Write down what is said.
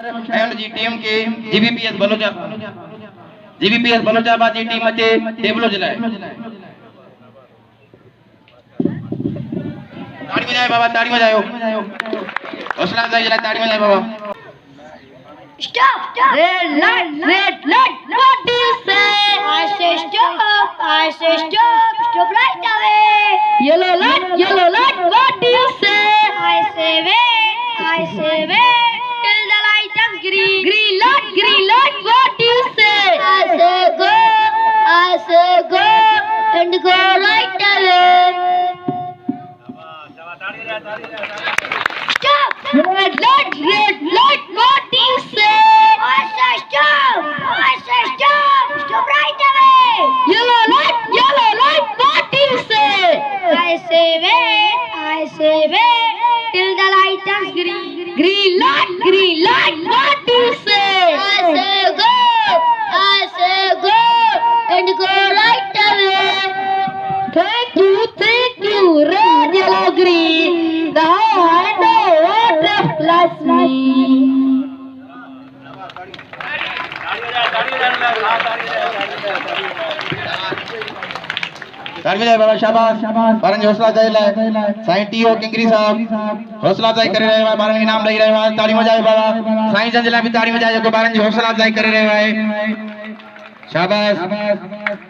And ji team के GBPS बलोचाबाद जी team अचे टेबलूज लाए ताड़ी बजाए बाबा ताड़ी बजायो हौसला अफजाई लाए ताड़ी बजाए बाबा Stop! Red light! What do you say? I say stop! Stop right away! Yellow light! What do you say? I say wait! Till the light turns green! Green light! What do you say? I say go! And go right away! Stop! Red light! What do you say? I say stop! Stop right away! Yellow light! What do you say? I say wait! Till the light turns green! Green light! What do you say? I say go! And go right away! Thank you! Red, yellow, green! Now I know what reflects me! ताड़ी बजाए बाबा शाबाश ॿारनि जी हौसला अफजाई लाए Sai TO किंगरी साहब हौसला अफजाई करे रहियो आहे ॿारनि खे इनाम ॾेई रहियो आहे ताड़ी बजाए बाबा साईं जन जे लाइ बि ताड़ी बजाए जेको ॿारनि जी हौसला अफजाई करे रहियो आहे शाबाश